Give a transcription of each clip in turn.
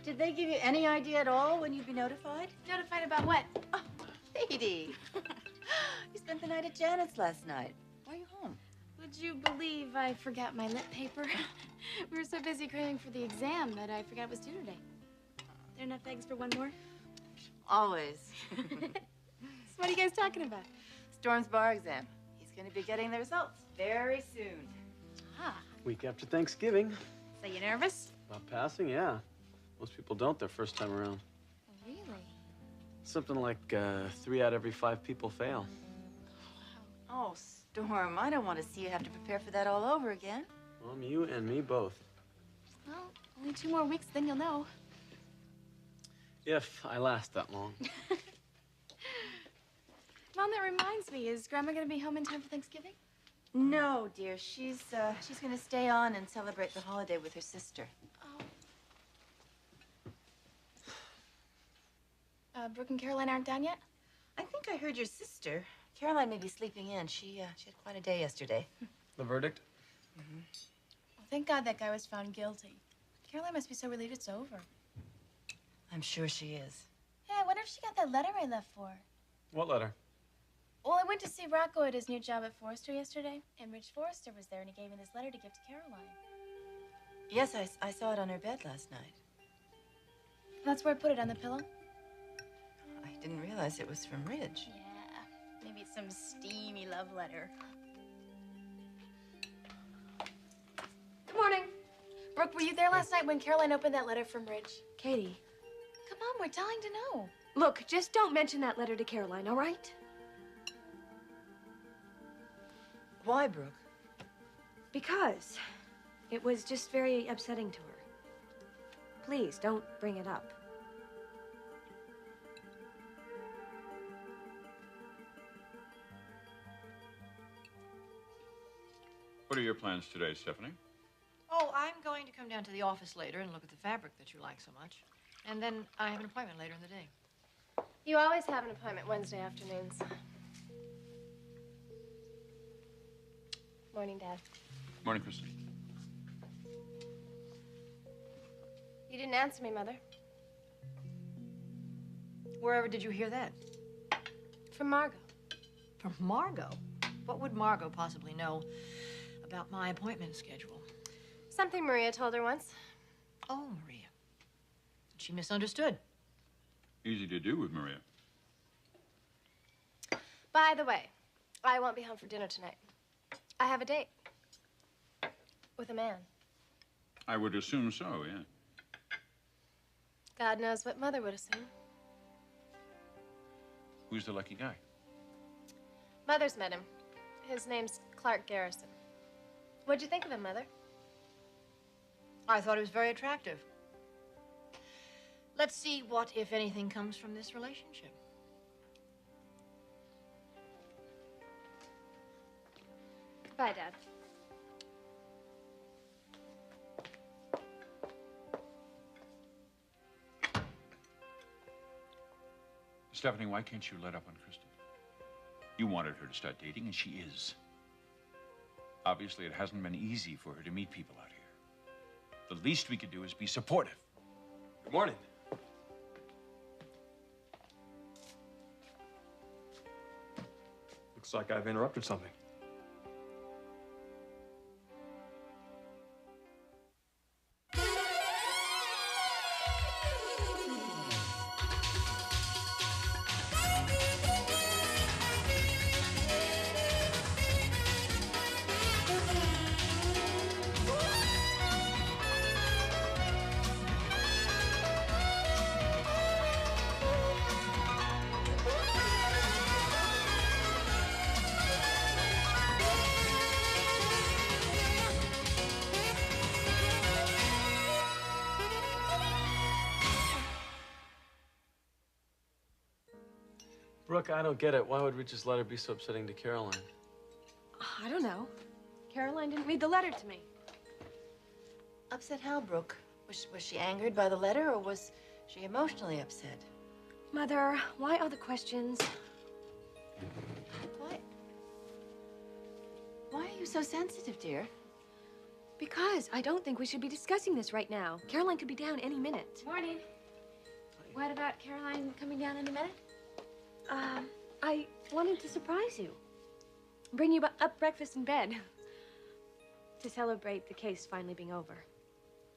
Did they give you any idea at all when you'd be notified? Notified about what? Oh, Sadie. You spent the night at Janet's last night. Why are you home? Would you believe I forgot my lit paper? We were so busy cramming for the exam that I forgot it was due today. There enough eggs for one more? Always. So what are you guys talking about? Storm's bar exam. He's going to be getting the results very soon. Ah. Week after Thanksgiving. So you nervous? About passing, yeah. Most people don't their first time around. Really? Something like 3 out of every 5 people fail. Oh, Storm, I don't want to see you have to prepare for that all over again. You and me both. Well, only 2 more weeks, then you'll know. If I last that long. Mom, that reminds me, is Grandma going to be home in time for Thanksgiving? No, dear. She's going to stay on and celebrate the holiday with her sister. Oh. Brooke and Caroline aren't down yet? I think I heard your sister. Caroline may be sleeping in. She had quite a day yesterday. The verdict? Mm-hmm. Well, thank God that guy was found guilty. Caroline must be so relieved it's over. I'm sure she is. Hey, I wonder if she got that letter I left for her. What letter? Well, I went to see Rocco at his new job at Forrester yesterday, and Rich Forrester was there, and he gave me this letter to give to Caroline. Yes, I saw it on her bed last night. That's where I put it, on the pillow? I didn't realize it was from Ridge. Yeah, maybe it's some steamy love letter. Good morning. Brooke, were you there last night when Caroline opened that letter from Ridge? Katie. Come on, we're dying to know. Look, just don't mention that letter to Caroline, all right? Why, Brooke? Because it was just very upsetting to her. Please, don't bring it up. What are your plans today, Stephanie? Oh, I'm going to come down to the office later and look at the fabric that you like so much. And then I have an appointment later in the day. You always have an appointment Wednesday afternoons. Morning, Dad. Morning, Kristen. You didn't answer me, Mother. Wherever did you hear that? From Margot. From Margot? What would Margot possibly know about my appointment schedule? Something Maria told her once. Oh, Maria. She misunderstood. Easy to do with Maria. By the way, I won't be home for dinner tonight. I have a date. With a man. I would assume so, yeah. God knows what Mother would assume. Who's the lucky guy? Mother's met him. His name's Clarke Garrison. What'd you think of him, Mother? I thought he was very attractive. Let's see what, if anything, comes from this relationship. Bye, Dad. Stephanie, why can't you let up on Kristen? You wanted her to start dating, and she is. Obviously, it hasn't been easy for her to meet people out here. The least we could do is be supportive. Good morning. Looks like I've interrupted something. Brooke, I don't get it. Why would Rich's letter be so upsetting to Caroline? I don't know. Caroline didn't read the letter to me. Upset how, Brooke? Was she angered by the letter, or was she emotionally upset? Mother, why all the questions? Why are you so sensitive, dear? Because I don't think we should be discussing this right now. Caroline could be down any minute. Morning. What about Caroline coming down in a minute? I wanted to surprise you. Bring you up breakfast in bed. To celebrate the case finally being over.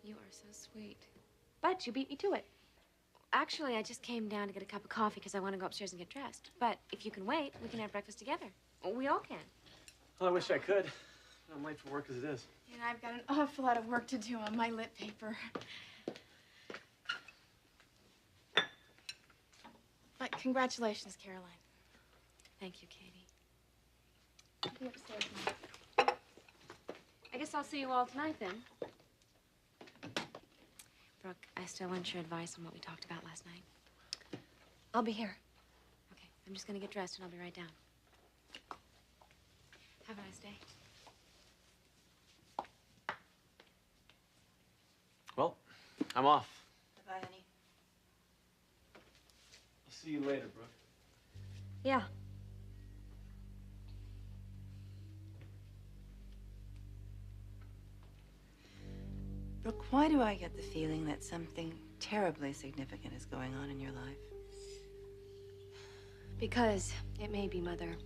You are so sweet. But you beat me to it. Actually, I just came down to get a cup of coffee because I want to go upstairs and get dressed. But if you can wait, we can have breakfast together. We all can. Well, I wish I could. I'm late for work as it is. And I've got an awful lot of work to do on my lit paper. But congratulations, Caroline. Thank you, Katie. Be upstairs now. I guess I'll see you all tonight then. Brooke, I still want your advice on what we talked about last night. I'll be here. Okay, I'm just gonna get dressed and I'll be right down. Have a nice day. Well, I'm off. Bye, honey. I'll see you later, Brooke. Yeah. Brooke, why do I get the feeling that something terribly significant is going on in your life? Because it may be, Mother.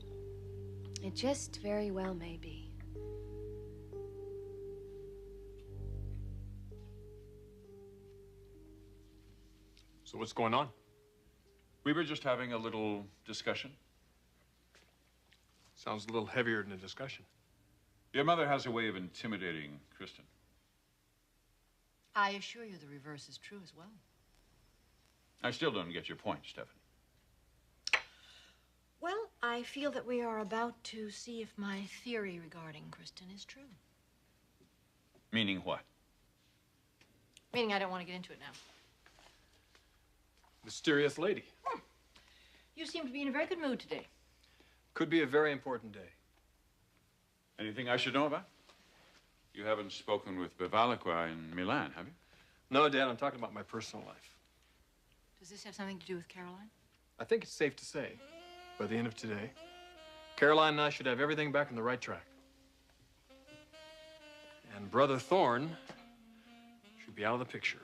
It just very well may be. So what's going on? We were just having a little discussion. Sounds a little heavier than a discussion. Your mother has a way of intimidating Kristen. I assure you the reverse is true as well. I still don't get your point, Stephanie. Well, I feel that we are about to see if my theory regarding Kristen is true. Meaning what? Meaning I don't want to get into it now. Mysterious lady. You seem to be in a very good mood today. Could be a very important day. Anything I should know about? You haven't spoken with Bevalicqua in Milan, have you? No, Dad, I'm talking about my personal life. Does this have something to do with Caroline? I think it's safe to say, by the end of today, Caroline and I should have everything back on the right track. And Brother Thorne should be out of the picture.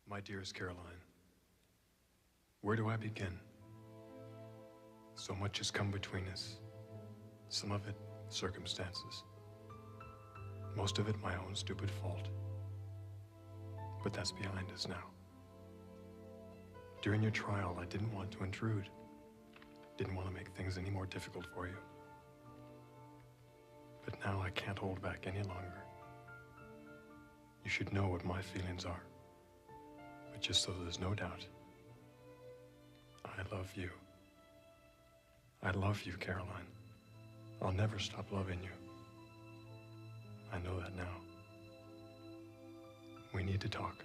My dearest Caroline, where do I begin? So much has come between us. Some of it, circumstances. Most of it, my own stupid fault. But that's behind us now. During your trial, I didn't want to intrude. Didn't want to make things any more difficult for you. But now I can't hold back any longer. You should know what my feelings are. But just so there's no doubt, I love you. I love you, Caroline. I'll never stop loving you. I know that now. We need to talk.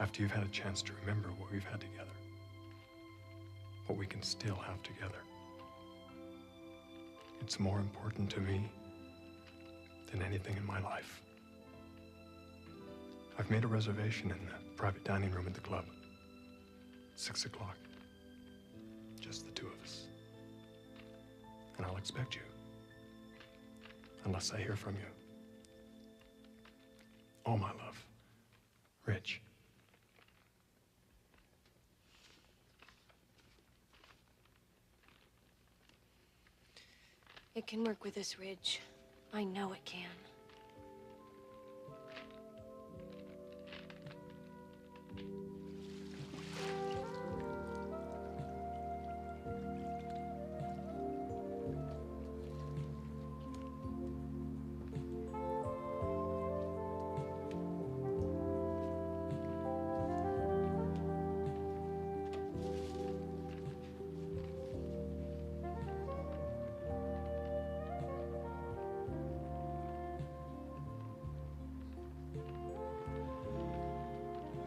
After you've had a chance to remember what we've had together. What we can still have together. It's more important to me than anything in my life. I've made a reservation in the private dining room at the club. 6 o'clock. Just the two of us. And I'll expect you. Unless I hear from you. Oh, my love. Rich. It can work with us, Ridge. I know it can.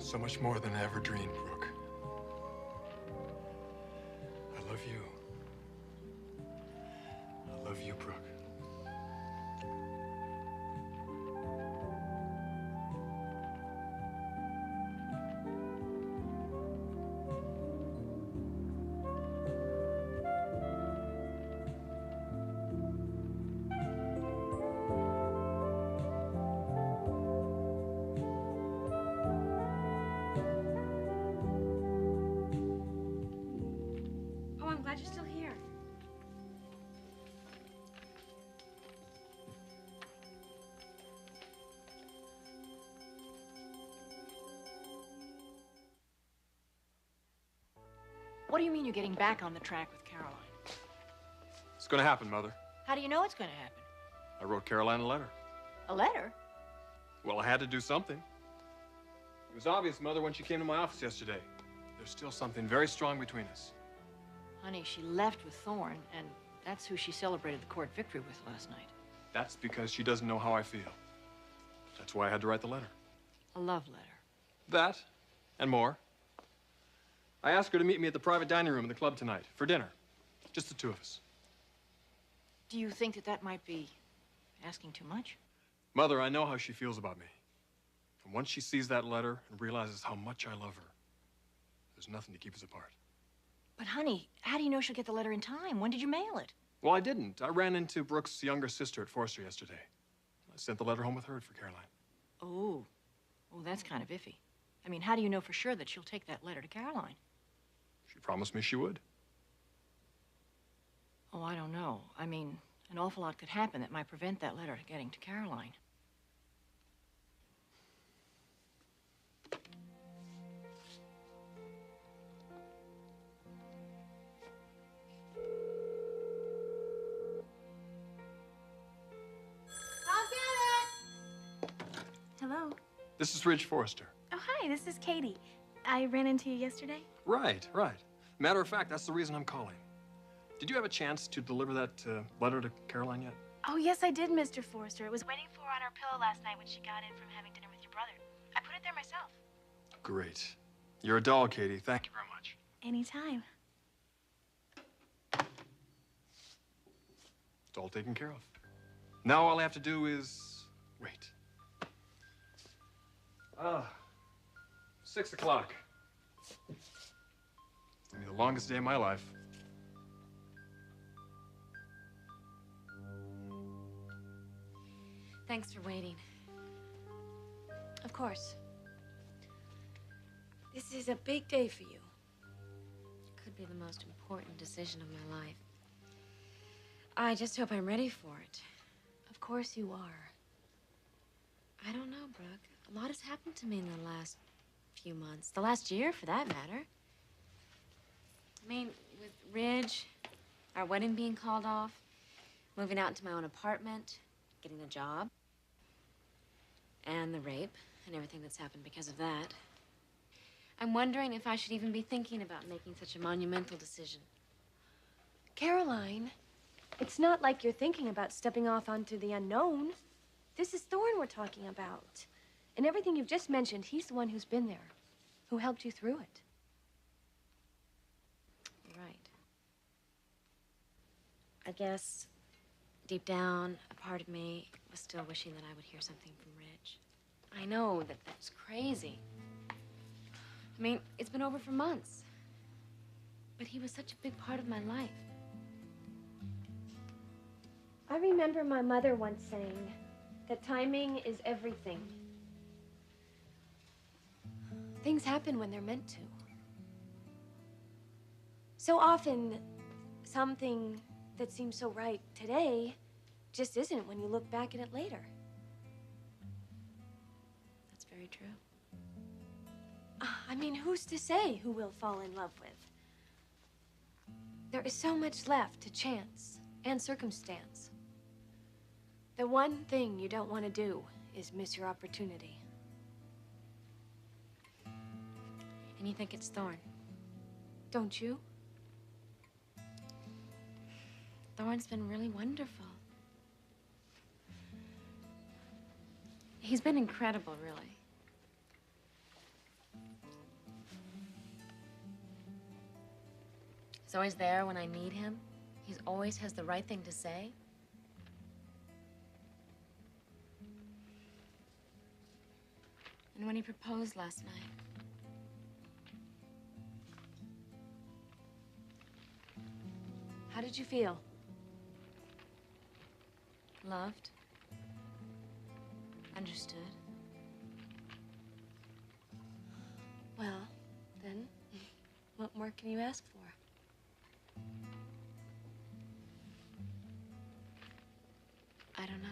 So much more than I ever dreamed, Brooke. I love you. I love you, Brooke. Oh, I'm glad you're still here. What do you mean you're getting back on the track with Caroline? It's gonna happen, Mother. How do you know it's going to happen? I wrote Caroline a letter. A letter? Well, I had to do something. It was obvious, Mother, when she came to my office yesterday. There's still something very strong between us. Honey, she left with Thorne, and that's who she celebrated the court victory with last night. That's because she doesn't know how I feel. That's why I had to write the letter. A love letter. That, and more. I asked her to meet me at the private dining room in the club tonight for dinner. Just the two of us. Do you think that might be asking too much? Mother, I know how she feels about me. And once she sees that letter and realizes how much I love her, there's nothing to keep us apart. But honey, how do you know she'll get the letter in time? When did you mail it? Well, I didn't. I ran into Brooke's younger sister at Forster yesterday. I sent the letter home with her for Caroline. Oh, that's kind of iffy. I mean, how do you know for sure that she'll take that letter to Caroline? She promised me she would. Oh, I don't know. I mean, an awful lot could happen that might prevent that letter getting to Caroline. Hello. This is Ridge Forster. Oh, hi, this is Katie. I ran into you yesterday. Right. Matter of fact, that's the reason I'm calling. Did you have a chance to deliver that letter to Caroline yet? Oh, yes, I did, Mr. Forster. It was waiting for her on her pillow last night when she got in from having dinner with your brother. I put it there myself. Great. You're a doll, Katie. Thank you very much. Anytime. It's all taken care of. Now all I have to do is wait. 6 o'clock. It's gonna be the longest day of my life. Thanks for waiting. Of course. This is a big day for you. Could be the most important decision of my life. I just hope I'm ready for it. Of course you are. I don't know, Brooke. A lot has happened to me in the last few months. The last year, for that matter. I mean, with Ridge, our wedding being called off, moving out into my own apartment, getting a job, and the rape and everything that's happened because of that. I'm wondering if I should even be thinking about making such a monumental decision. Caroline, it's not like you're thinking about stepping off onto the unknown. This is Thorne we're talking about. And everything you've just mentioned, he's the one who's been there, who helped you through it. You're right. I guess, deep down, a part of me was still wishing that I would hear something from Ridge. I know that that's crazy. I mean, it's been over for months. But he was such a big part of my life. I remember my mother once saying that timing is everything. Things happen when they're meant to. So often, something that seems so right today just isn't when you look back at it later. That's very true. I mean, who's to say who we'll fall in love with? There is so much left to chance and circumstance. The one thing you don't want to do is miss your opportunity. And you think it's Thorne? Don't you? Thorne's been really wonderful. He's been incredible, really. He's always there when I need him. He always has the right thing to say. And when he proposed last night, how did you feel? Loved? Understood? Well, then, what more can you ask for? I don't know.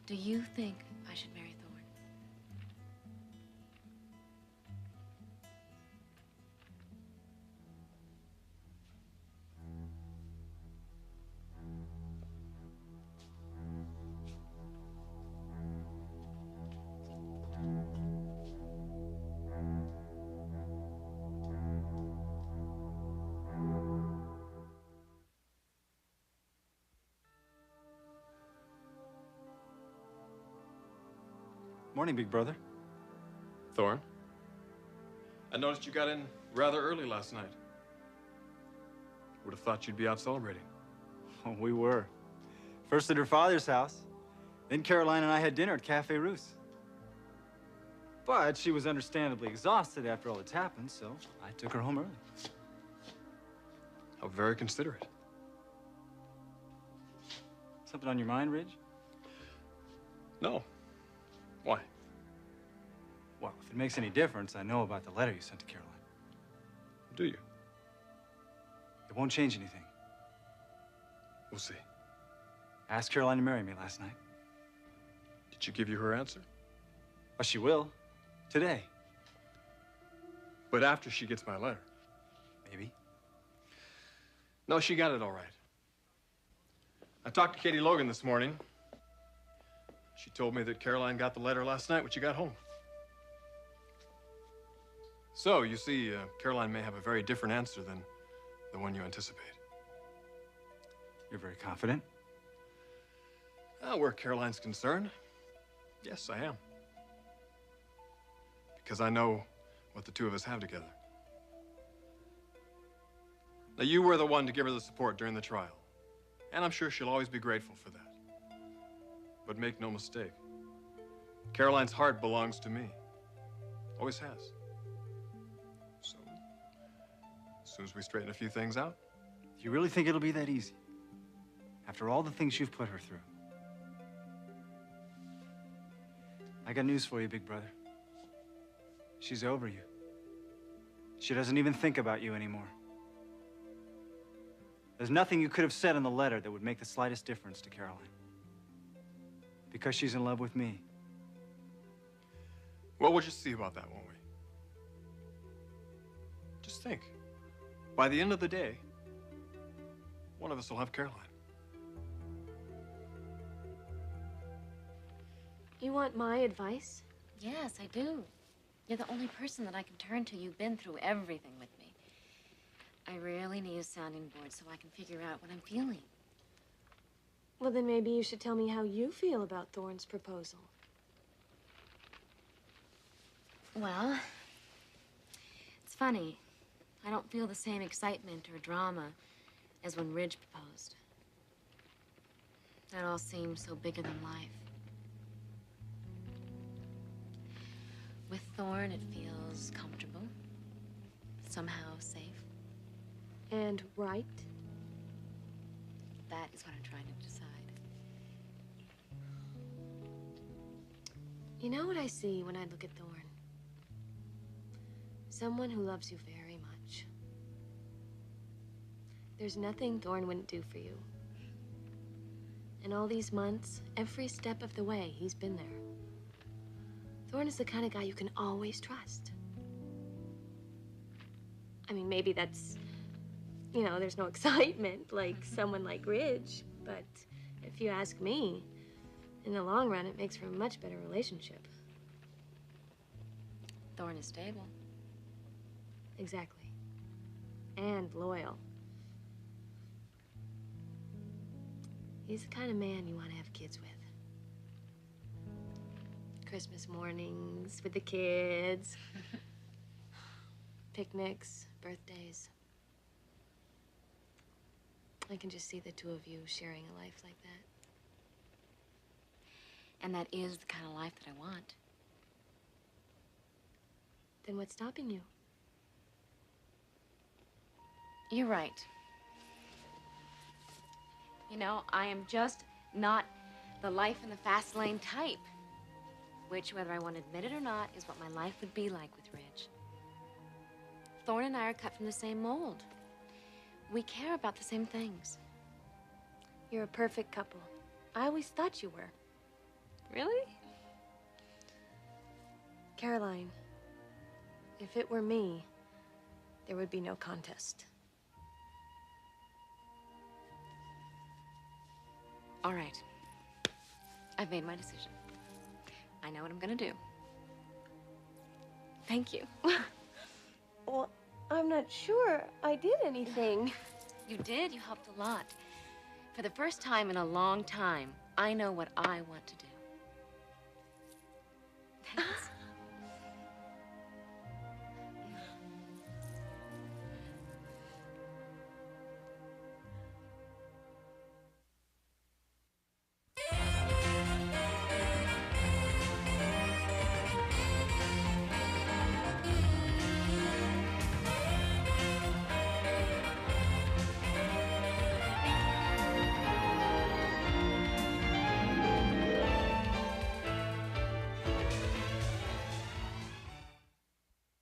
Do you think I should marry Thorne? Morning, big brother. Thorne, I noticed you got in rather early last night. Would have thought you'd be out celebrating. Oh, we were. First at her father's house. Then Caroline and I had dinner at Cafe Russe. But she was understandably exhausted after all that's happened, so I took her home early. How very considerate. Something on your mind, Ridge? No. Why? Well, if it makes any difference, I know about the letter you sent to Caroline. Do you? It won't change anything. We'll see. I asked Caroline to marry me last night. Did she give you her answer? Oh, she will. Today. But after she gets my letter. Maybe. No, she got it all right. I talked to Katie Logan this morning. She told me that Caroline got the letter last night when she got home. So, you see, Caroline may have a very different answer than the one you anticipate. You're very confident? Where Caroline's concerned, yes, I am. Because I know what the two of us have together. Now, you were the one to give her the support during the trial. And I'm sure she'll always be grateful for that. But make no mistake, Caroline's heart belongs to me. Always has. So, as soon as we straighten a few things out. Do you really think it'll be that easy? After all the things you've put her through? I got news for you, big brother. She's over you. She doesn't even think about you anymore. There's nothing you could have said in the letter that would make the slightest difference to Caroline. Because she's in love with me. Well, we'll just see about that, won't we? Just think. By the end of the day, one of us will have Caroline. You want my advice? Yes, I do. You're the only person that I can turn to. You've been through everything with me. I really need a sounding board so I can figure out what I'm feeling. Well, then maybe you should tell me how you feel about Thorne's proposal. Well, it's funny. I don't feel the same excitement or drama as when Ridge proposed. That all seemed so bigger than life. With Thorne, it feels comfortable, somehow safe. And right? That is what I'm trying to decide. You know what I see when I look at Thorne? Someone who loves you very much. There's nothing Thorne wouldn't do for you. In all these months, every step of the way, he's been there. Thorne is the kind of guy you can always trust. I mean, maybe that's, you know, there's no excitement like someone like Ridge, but if you ask me, in the long run, it makes for a much better relationship. Thorne is stable. Exactly. And loyal. He's the kind of man you want to have kids with. Christmas mornings with the kids, picnics, birthdays. I can just see the two of you sharing a life like that. And that is the kind of life that I want. Then what's stopping you? You're right. You know, I am just not the life in the fast lane type. Which, whether I want to admit it or not, is what my life would be like with Ridge. Thorne and I are cut from the same mold. We care about the same things. You're a perfect couple. I always thought you were. Really? Caroline, if it were me, there would be no contest. All right. I've made my decision. I know what I'm gonna do. Thank you. Well, I'm not sure I did anything. You did. You helped a lot. For the first time in a long time, I know what I want to do. Thanks.